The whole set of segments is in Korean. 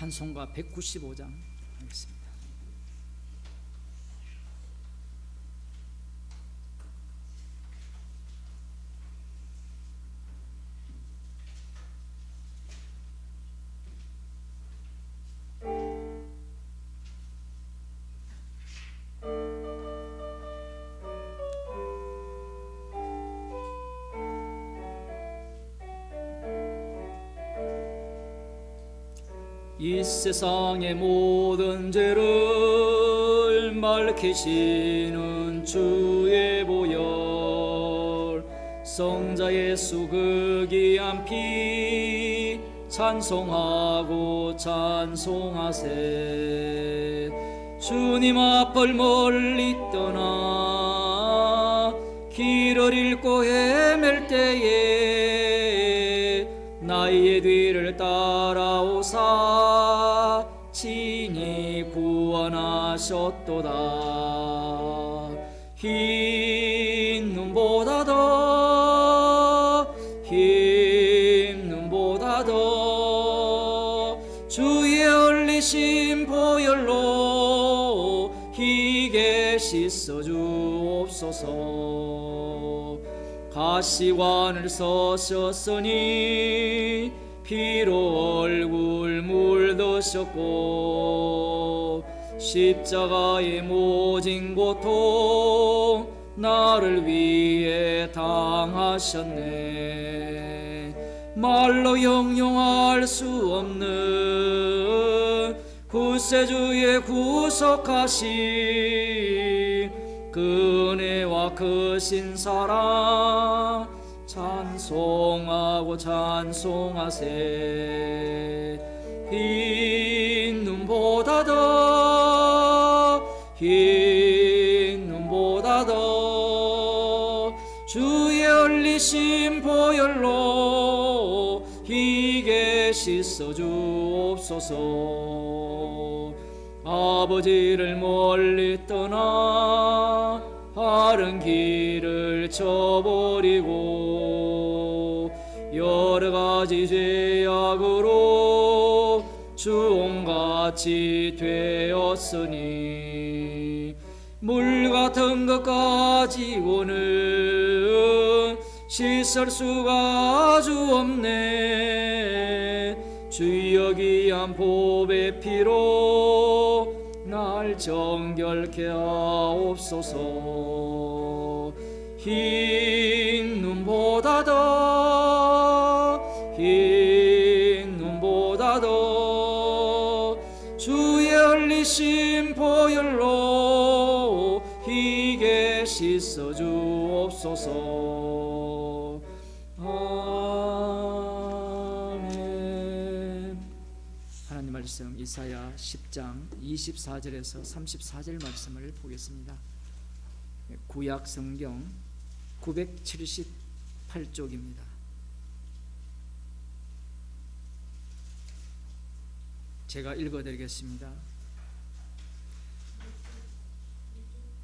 찬송가 195장 하겠습니다. 이 세상의 모든 죄를 밝히시는 주의 보혈, 성자 예수 그 귀한 피 찬송하고 찬송하세. 주님 앞을 멀리 떠나 길을 잃고 헤맬 때에 나의 뒤를 따라오사 친히 구원하셨도다. 흰 눈보다 더 주의 흘리신 보혈로 희게 씻어 주옵소서. 가시관을 써셨으니 피로 얼굴 물드셨고 십자가의 모진 고통 나를 위해 당하셨네. 말로 형용할 수 없는 구세주의 구속하신 그 은혜와 크신 사랑 찬송하고 찬송하세. 흰 눈보다 더 주의 흘리신 보혈로 희게 씻어 주옵소서. 아버지를 멀리 떠나 바른 길을 저버리고 여러가지 죄악으로 주홍같이 되었으니 물같은 것 가지고는 씻을 수가 아주 없네. 주여 귀한 보배 피로 날 정결케 하옵소서. 흰 눈보다 더 주의 흘리신 보혈로 희게 씻어 주옵소서. 아멘. 하나님 말씀 이사야 10장 24절에서 34절 말씀을 보겠습니다. 구약 성경 978쪽입니다. 제가 읽어드리겠습니다.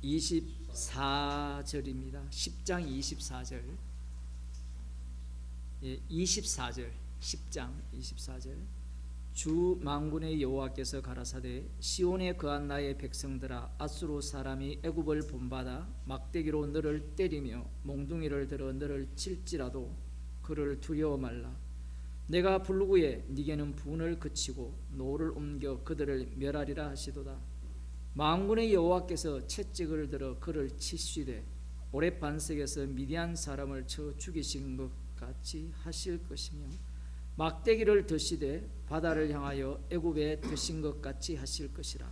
24절입니다. 10장 24절. 24절. 10장 24절. 주 만군의 여호와께서 가라사대 시온에 거한 나의 백성들아, 아수르 사람이 애굽을 본받아 막대기로 너를 때리며 몽둥이를 들어 너를 칠지라도 그를 두려워 말라. 내가 불구에 네게는 분을 그치고 노를 옮겨 그들을 멸하리라 하시도다. 만군의 여호와께서 채찍을 들어 그를 치시되 오랫 반석에서 미디안 사람을 쳐 죽이신 것 같이 하실 것이며 막대기를 드시되 바다를 향하여 애굽에 드신 것 같이 하실 것이라.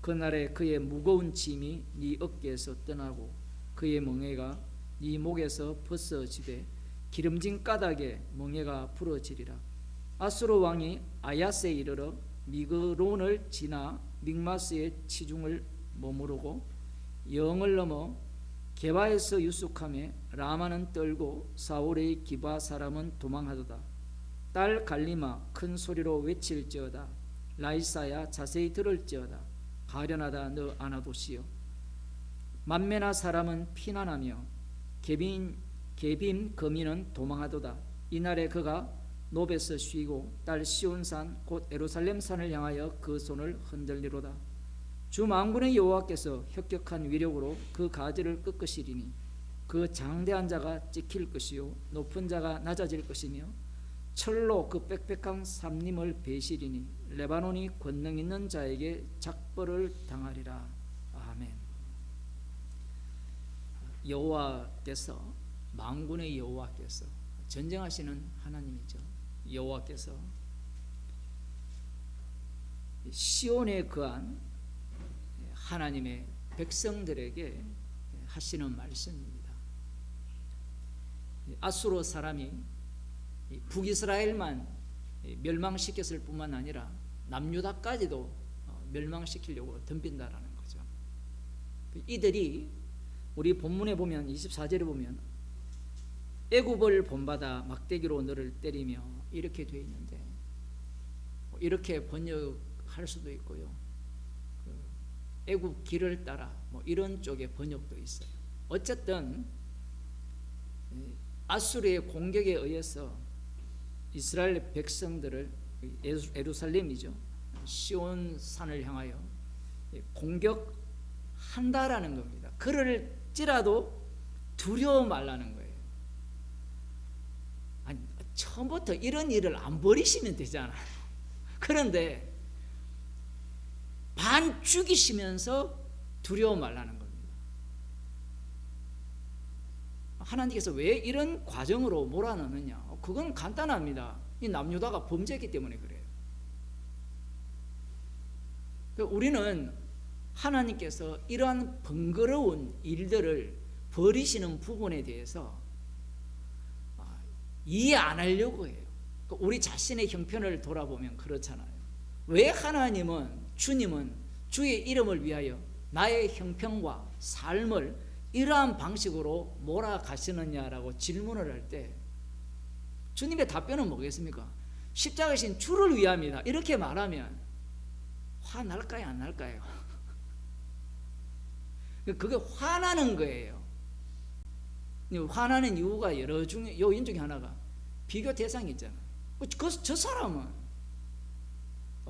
그날에 그의 무거운 짐이 네 어깨에서 떠나고 그의 멍에가 네 목에서 벗어지되 기름진 까닭에 멍에가 부러지리라. 아수르 왕이 아야스에 이르러 미그론을 지나 믹마스의 치중을 머무르고 영을 넘어 게바에서 유숙하며 라마는 떨고 사울의 기바 사람은 도망하도다. 딸 갈리마 큰 소리로 외칠지어다. 라이사야 자세히 들을지어다. 가련하다 너 아나도시여. 만메나 사람은 피난하며 개빈 거민은 도망하도다. 이날에 그가 노베서 쉬고 딸 시온산 곧 예루살렘산을 향하여 그 손을 흔들리로다. 주 만군의 여호와께서 혁혁한 위력으로 그 가지를 꺾으시리니 그 장대한 자가 찍힐 것이요 높은 자가 낮아질 것이며 철로 그 빽빽한 삼림을 베시리니 레바논이 권능 있는 자에게 작벌을 당하리라. 아멘. 여호와께서, 만군의 여호와께서, 전쟁하시는 하나님이죠. 여호와께서 시온에 거한 하나님의 백성들에게 하시는 말씀입니다. 아수르 사람이 북이스라엘만 멸망시켰을 뿐만 아니라 남유다까지도 멸망시키려고 덤빈다라는 거죠. 이들이 우리 본문에 보면 24절에 보면 애굽을 본받아 막대기로 너를 때리며 이렇게 되어 있는데, 이렇게 번역할 수도 있고요, 애굽 길을 따라 이런 쪽의 번역도 있어요. 어쨌든 아수르의 공격에 의해서 이스라엘 백성들을, 예루살렘이죠, 시온 산을 향하여 공격한다라는 겁니다. 그럴지라도 두려워 말라는 거예요. 아니, 처음부터 이런 일을 안 벌이시면 되잖아요. 그런데 반 죽이시면서 두려워 말라는 겁니다. 하나님께서 왜 이런 과정으로 몰아넣느냐? 그건 간단합니다. 이 남유다가 범죄했기 때문에 그래요. 우리는 하나님께서 이러한 번거로운 일들을 벌이시는 부분에 대해서 이해 안 하려고 해요. 우리 자신의 형편을 돌아보면 그렇잖아요. 왜 하나님은, 주님은 주의 이름을 위하여 나의 형편과 삶을 이러한 방식으로 몰아가시느냐라고 질문을 할 때 주님의 답변은 뭐겠습니까? 십자가신 주를 위함이다 이렇게 말하면 화 날까요, 안 날까요? 그게 화나는 거예요. 화나는 이유가 여러 중에, 요인 중에 하나가 비교 대상이 있잖아요. 저 사람은,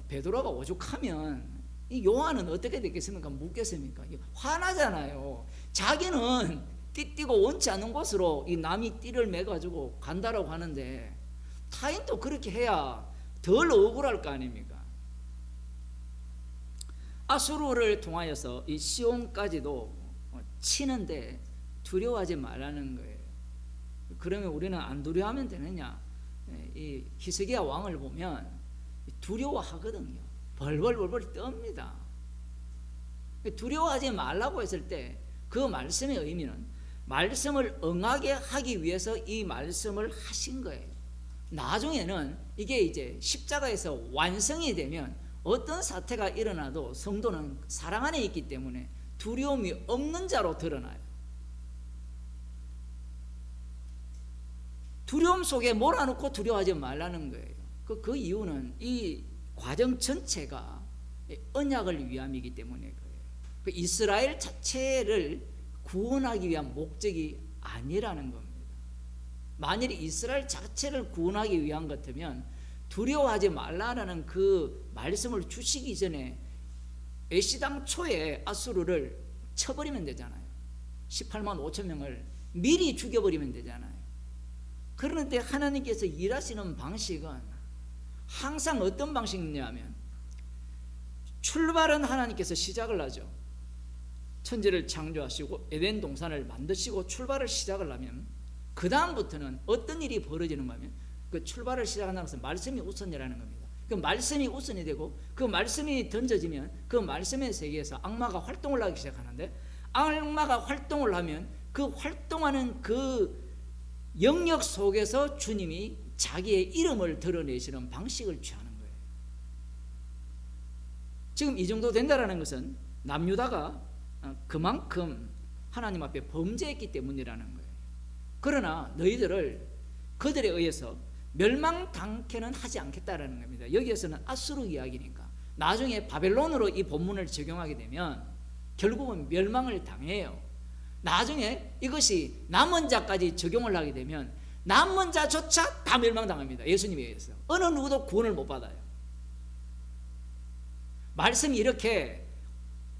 베드로가 오죽하면 이 요한은 어떻게 됐겠습니까? 묻겠습니까? 화나잖아요. 자기는 띠띠고 원치 않는 곳으로 이 남이 띠를 매가지고 간다라고 하는데 타인도 그렇게 해야 덜 억울할 거 아닙니까? 아수르를 통하여서 이 시온까지도 치는데 두려워하지 말라는 거예요. 그러면 우리는 안 두려워하면 되느냐? 이 히스기야 왕을 보면 두려워하거든요. 벌벌 떱니다. 두려워하지 말라고 했을 때 그 말씀의 의미는 말씀을 응하게 하기 위해서 이 말씀을 하신 거예요. 나중에는 이게 이제 십자가에서 완성이 되면 어떤 사태가 일어나도 성도는 사랑 안에 있기 때문에 두려움이 없는 자로 드러나요. 두려움 속에 몰아넣고 두려워하지 말라는 거예요. 그 이유는 이 과정 전체가 언약을 위함이기 때문에 그래요. 이스라엘 자체를 구원하기 위한 목적이 아니라는 겁니다. 만일 이스라엘 자체를 구원하기 위한 것 같으면 두려워하지 말라라는 그 말씀을 주시기 전에 애시당 초에 아수르를 쳐버리면 되잖아요. 18만 5천 명을 미리 죽여버리면 되잖아요. 그런데 하나님께서 일하시는 방식은 항상 어떤 방식이냐면, 출발은 하나님께서 시작을 하죠. 천지를 창조하시고 에덴 동산을 만드시고 출발을 시작을 하면 그 다음부터는 어떤 일이 벌어지는가 하면 그 출발을 시작하는 것은 말씀이 우선이라는 겁니다. 그 말씀이 우선이 되고 그 말씀이 던져지면 그 말씀의 세계에서 악마가 활동을 하기 시작하는데, 악마가 활동을 하면 그 활동하는 그 영역 속에서 주님이 자기의 이름을 드러내시는 방식을 취하는 거예요. 지금 이 정도 된다라는 것은 남유다가 그만큼 하나님 앞에 범죄했기 때문이라는 거예요. 그러나 너희들을 그들에 의해서 멸망당케는 하지 않겠다라는 겁니다. 여기에서는 아수르 이야기니까 나중에 바벨론으로 이 본문을 적용하게 되면 결국은 멸망을 당해요. 나중에 이것이 남은 자까지 적용을 하게 되면 남은 자조차 다 멸망당합니다. 예수님에 의해서 어느 누구도 구원을 못 받아요. 말씀이 이렇게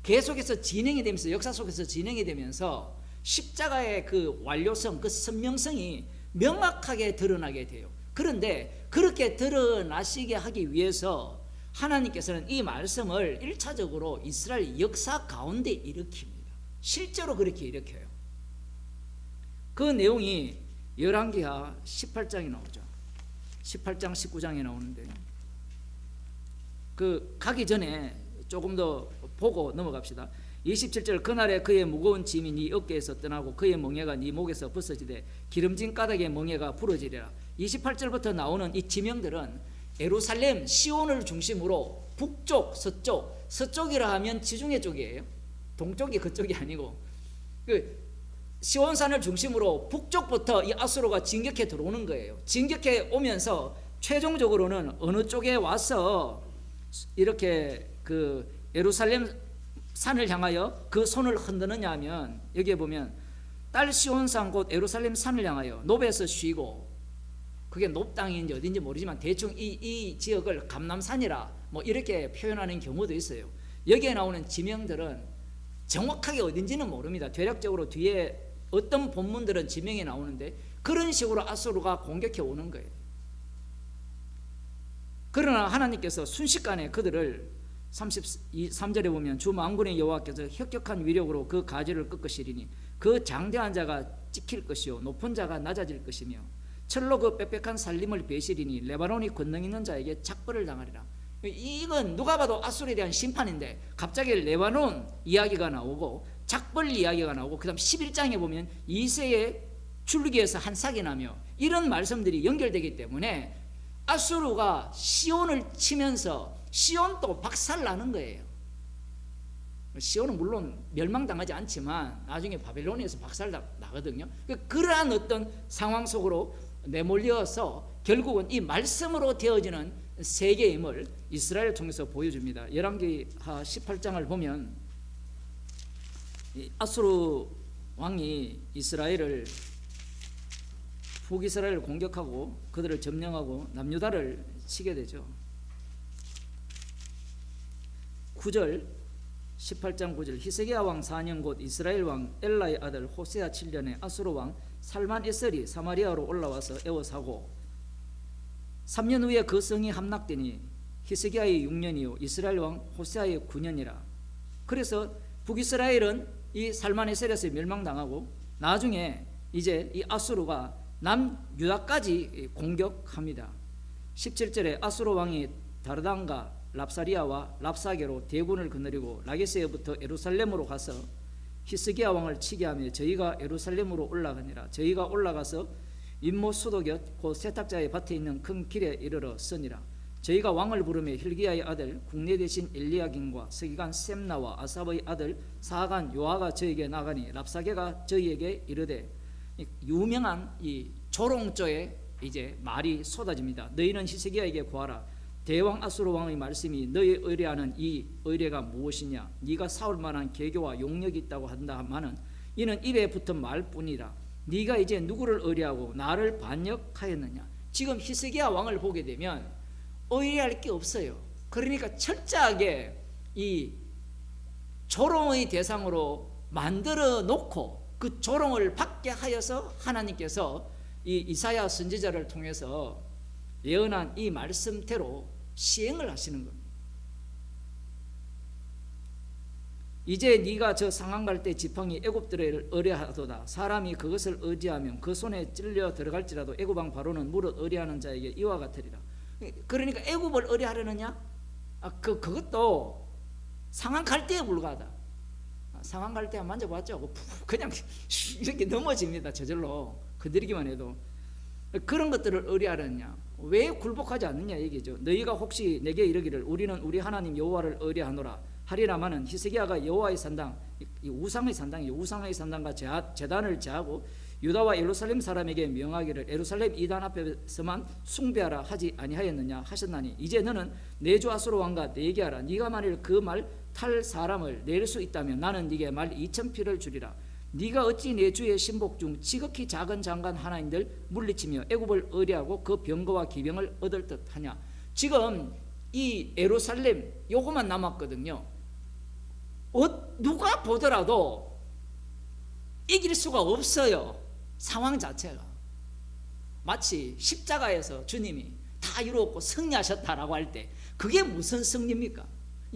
계속해서 진행이 되면서 역사 속에서 진행이 되면서 십자가의 그 완료성, 그 선명성이 명확하게 드러나게 돼요. 그런데 그렇게 드러나시게 하기 위해서 하나님께서는 이 말씀을 1차적으로 이스라엘 역사 가운데 일으킵니다. 실제로 그렇게 일으켜요. 그 내용이 열왕기하 18장에 나오죠. 18장 19장에 나오는데 그 가기 전에 조금 더 보고 넘어갑시다. 27절 그날에 그의 무거운 짐이 네 어깨에서 떠나고 그의 멍에가 네 목에서 벗어지되 기름진 가닥의 멍에가 부러지리라. 28절부터 나오는 이 지명들은 예루살렘 시온을 중심으로 북쪽, 서쪽, 서쪽이라 하면 지중해 쪽이에요. 동쪽이 그쪽이 아니고 그 시온산을 중심으로 북쪽부터 이 아수르가 진격해 들어오는 거예요. 진격해 오면서 최종적으로는 어느 쪽에 와서 이렇게 그 예루살렘 산을 향하여 그 손을 흔드느냐 하면 여기에 보면 딸 시온산 곧 예루살렘 산을 향하여 노베에서 쉬고, 그게 높 땅인지 어딘지 모르지만 대충 이 지역을 감람산이라 뭐 이렇게 표현하는 경우도 있어요. 여기에 나오는 지명들은 정확하게 어딘지는 모릅니다. 대략적으로 뒤에 어떤 본문들은 지명이 나오는데 그런 식으로 아수르가 공격해 오는 거예요. 그러나 하나님께서 순식간에 그들을 33절에 보면 주 만군의 여호와께서 혁혁한 위력으로 그 가지를 꺾으시리니 그 장대한 자가 찍힐 것이요 높은 자가 낮아질 것이며 철로 그 빽빽한 살림을 베시리니 레바논이 권능 있는 자에게 작벌을 당하리라. 이건 누가 봐도 아수르에 대한 심판인데 갑자기 레바논 이야기가 나오고 작벌 이야기가 나오고 그 다음 11장에 보면 이새의 줄기에서 한 싹이 나며 이런 말씀들이 연결되기 때문에 아수르가 시온을 치면서 시온도 박살나는 거예요. 시온은 물론 멸망당하지 않지만 나중에 바벨론에서 박살나거든요. 그러한 어떤 상황 속으로 내몰려서 결국은 이 말씀으로 되어지는 세계의 힘을 이스라엘을 통해서 보여줍니다. 열왕기하 18장을 보면 아수르 왕이 이스라엘을 북이스라엘을 공격하고 그들을 점령하고 남유다를 치게 되죠. 9절 18장 9절 히스기야 왕 4년 곧 이스라엘 왕 엘라의 아들 호세아 7년에 아수르 왕 살만에셀이 사마리아로 올라와서 에워사고 3년 후에 그 성이 함락되니 히스기야의 6년이요 이스라엘 왕 호세아의 9년이라. 그래서 북이스라엘은 이 살만에셀에서 멸망당하고 나중에 이제 이 아수르가 남유다까지 공격합니다. 17절에 아수르 왕이 다르단과 랍사리아와 랍사게로 대군을 거느리고 라게스에부터 예루살렘으로 가서 히스기야 왕을 치게 하며 저희가 예루살렘으로 올라가니라. 저희가 올라가서 윗못 수도곁 곧 세탁자의 밭에 있는 큰 길에 이르러 서니라. 저희가 왕을 부르며 힐기야의 아들 국내 대신 엘리야긴과 서기관 셈나와 아삽의 아들 사간 요아가 저에게 나가니 랍사게가 저희에게 이르되, 유명한 이 조롱조의 이제 말이 쏟아집니다. 너희는 히스기야에게 구하라. 대왕 아수르 왕의 말씀이 너희 의뢰하는 이 의뢰가 무엇이냐? 네가 싸울 만한 계교와 용력이 있다고 한다마는 이는 입에 붙은 말뿐이라. 네가 이제 누구를 의뢰하고 나를 반역하였느냐? 지금 히스기야 왕을 보게 되면 의뢰할 게 없어요. 그러니까 철저하게 이 조롱의 대상으로 만들어 놓고 그 조롱을 받게 하여서 하나님께서 이 이사야 선지자를 통해서 예언한 이 말씀대로 시행을 하시는 겁니다. 이제 네가 저 상한 갈 때 지팡이 애굽들을 의뢰하도다. 사람이 그것을 의지하면 그 손에 찔려 들어갈지라도 애굽 왕 바로는 무릇 의뢰하는 자에게 이와 같으리라. 그러니까 애굽을 의뢰하려느냐? 그것도 상한 갈대에 불과하다. 상한 갈대 만져봤죠? 그냥 이렇게 넘어집니다. 저절로 건드리기만 해도. 그런 것들을 의뢰하느냐? 왜 굴복하지 않느냐 얘기죠. 너희가 혹시 내게 이르기를 우리는 우리 하나님 여호와를 의뢰하노라 하리라마는 히스기야가 여호와의 산당, 이 우상의 산당이요 우상의 산당과 제단을 제하고 유다와 예루살렘 사람에게 명하기를 예루살렘 이단 앞에서만 숭배하라 하지 아니하였느냐 하셨나니 이제 너는 내 주 아수르 왕과 내게 하라. 네가 만일 그 말 탈 사람을 낼 수 있다면 나는 네게 말 2,000피를 주리라. 네가 어찌 내 주의 신복 중 지극히 작은 장관 하나님들 물리치며 애굽을 의뢰하고 그 병거와 기병을 얻을 듯하냐. 지금 이 예루살렘 요거만 남았거든요. 누가 보더라도 이길 수가 없어요. 상황 자체가 마치 십자가에서 주님이 다 이루었고 승리하셨다라고 할 때 그게 무슨 승리입니까?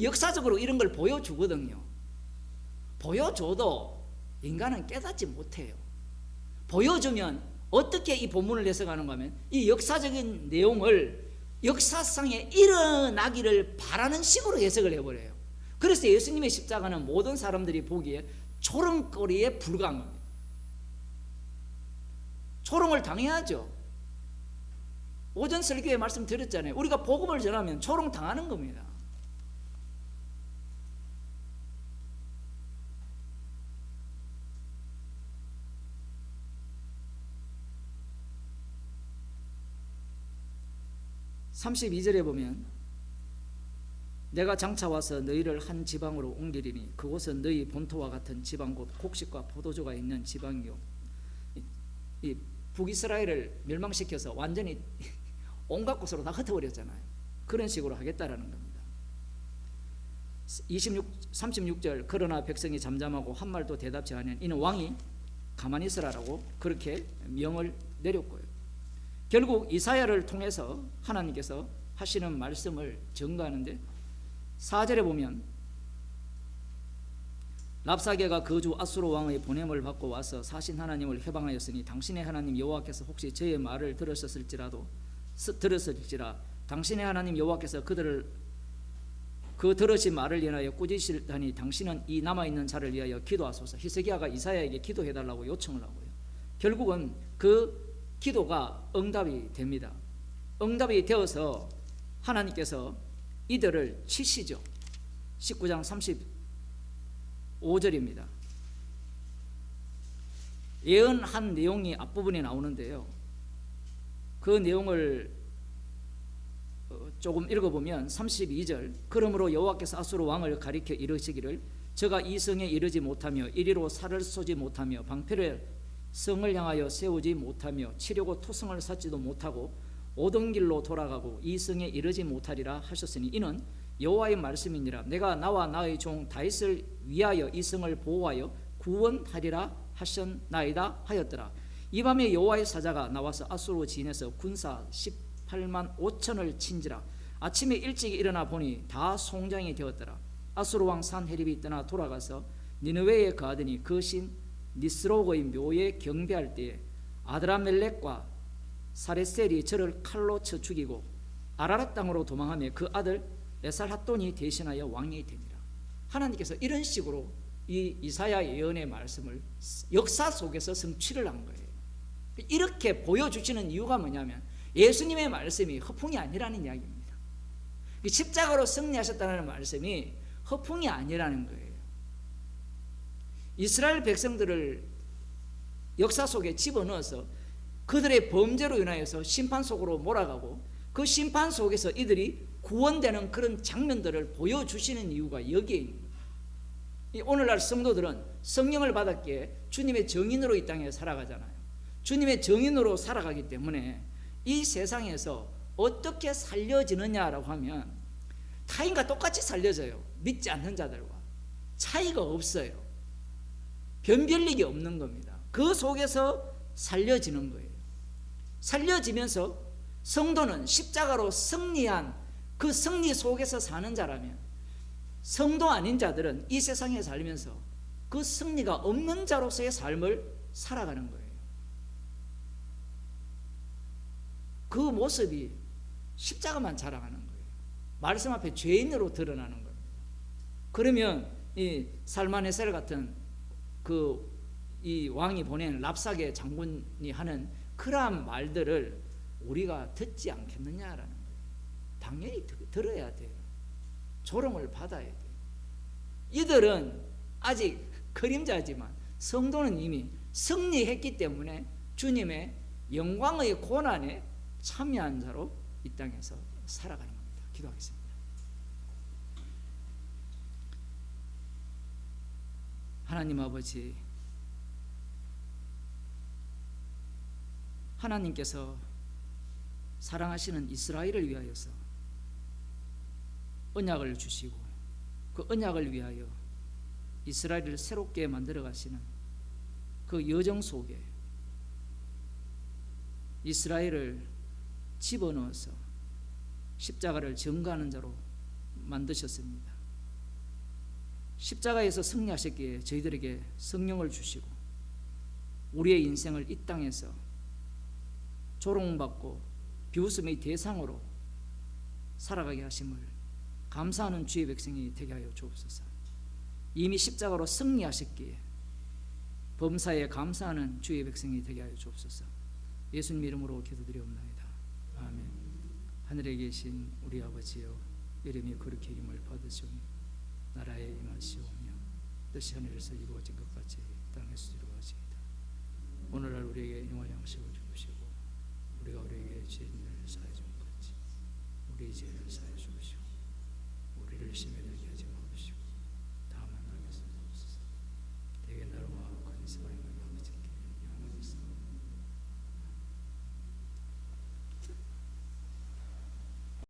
역사적으로 이런 걸 보여주거든요. 보여줘도 인간은 깨닫지 못해요. 보여주면 어떻게 이 본문을 해석하는가 하면 이 역사적인 내용을 역사상에 일어나기를 바라는 식으로 해석을 해버려요. 그래서 예수님의 십자가는 모든 사람들이 보기에 조롱거리에 불과한 겁니다. 조롱을 당해야죠. 오전 설교에 말씀드렸잖아요. 우리가 복음을 전하면 조롱 당하는 겁니다. (32절에) 보면 내가 장차 와서 너희를 한 지방으로 옮기리니 그곳은 너희 본토와 같은 지방 곧 곡식과 포도주가 있는 지방이요. 이 북이스라엘을 멸망시켜서 완전히 온갖 곳으로 다 흩어버렸잖아요. 그런 식으로 하겠다라는 겁니다. 36절 그러나 백성이 잠잠하고 한 말도 대답지 않으니 이는 왕이 가만히 있으라라고 그렇게 명을 내렸고요. 결국 이사야를 통해서 하나님께서 하시는 말씀을 전가하는데 4절에 보면 랍사게가 그 주 아수르 왕의 보냄을 받고 와서 사신 하나님을 해방하였으니 당신의 하나님 여호와께서 혹시 저의 말을 들으실지라 당신의 하나님 여호와께서 그들을 그 들으신 말을 인하여 꾸짖으시다니 당신은 이 남아있는 자를 위하여 기도하소서. 히스기야가 이사야에게 기도해달라고 요청을 하고요. 결국은 그 기도가 응답이 됩니다. 응답이 되어서 하나님께서 이들을 치시죠. 19장 35절입니다. 예언한 내용이 앞부분에 나오는데요. 그 내용을 조금 읽어보면 32절 그러므로 여호와께서 아수르 왕을 가리켜 이르시기를 저가 이 성에 이르지 못하며 이리로 살을 쏘지 못하며 방패를 성을 향하여 세우지 못하며 치려고 토성을 쌓지도 못하고 오던 길로 돌아가고 이 성에 이르지 못하리라 하셨으니 이는 여호와의 말씀이니라. 내가 나와 나의 종 다윗을 위하여 이 성을 보호하여 구원하리라 하셨나이다 하였더라. 이 밤에 여호와의 사자가 나와서 아수르 진에서 군사 18만 5천을 친지라. 아침에 일찍 일어나 보니 다 송장이 되었더라. 아수르 왕 산헤립이 떠나 돌아가서 니느웨에 거하더니 그 신 니스로그의 묘에 경배할 때에 아드라멜렉과 사레셀이 저를 칼로 쳐 죽이고 아라랏 땅으로 도망하며 그 아들 에살핫돈이 대신하여 왕이 되니라. 하나님께서 이런 식으로 이 이사야 예언의 말씀을 역사 속에서 성취를 한 거예요. 이렇게 보여주시는 이유가 뭐냐면 예수님의 말씀이 허풍이 아니라는 이야기입니다. 십자가로 승리하셨다는 말씀이 허풍이 아니라는 거예요. 이스라엘 백성들을 역사 속에 집어넣어서 그들의 범죄로 인하여서 심판 속으로 몰아가고 그 심판 속에서 이들이 구원되는 그런 장면들을 보여주시는 이유가 여기에 있는 거예요. 오늘날 성도들은 성령을 받았기에 주님의 정인으로 이 땅에 살아가잖아요. 주님의 정인으로 살아가기 때문에 이 세상에서 어떻게 살려지느냐라고 하면 타인과 똑같이 살려져요. 믿지 않는 자들과 차이가 없어요. 변별력이 없는 겁니다. 그 속에서 살려지는 거예요. 살려지면서 성도는 십자가로 승리한 그 승리 속에서 사는 자라면 성도 아닌 자들은 이 세상에 살면서 그 승리가 없는 자로서의 삶을 살아가는 거예요. 그 모습이 십자가만 자랑하는 거예요. 말씀 앞에 죄인으로 드러나는 겁니다. 그러면 이 살마네셀 같은 이 왕이 보낸 랍사게 장군이 하는 그러한 말들을 우리가 듣지 않겠느냐라는 거예요. 당연히 들어야 돼요. 조롱을 받아야 돼요. 이들은 아직 그림자지만 성도는 이미 승리했기 때문에 주님의 영광의 고난에 참여한 자로 이 땅에서 살아가는 겁니다. 기도하겠습니다. 하나님 아버지, 하나님께서 사랑하시는 이스라엘을 위하여서 언약을 주시고 그 언약을 위하여 이스라엘을 새롭게 만들어 가시는 그 여정 속에 이스라엘을 집어넣어서 십자가를 전가하는 자로 만드셨습니다. 십자가에서 승리하셨기에 저희들에게 성령을 주시고 우리의 인생을 이 땅에서 조롱받고 비웃음의 대상으로 살아가게 하심을 감사하는 주의 백성이 되게 하여 주옵소서. 이미 십자가로 승리하셨기에 범사에 감사하는 주의 백성이 되게 하여 주옵소서. 예수님 이름으로 기도드리옵나이다. 아멘. 하늘에 계신 우리 아버지여, 이름이 거룩히 여김을 받으시오니 나라에 임하시오며 뜻이 하늘에서 이루어진 것 같이 땅에서 이루어지이다. 오늘날 우리에게 일용할 양식을 주시고 우리가 우리에게 죄인을 사하여 준 것 같이 우리 죄를 사하여 주시고 우리를 시험에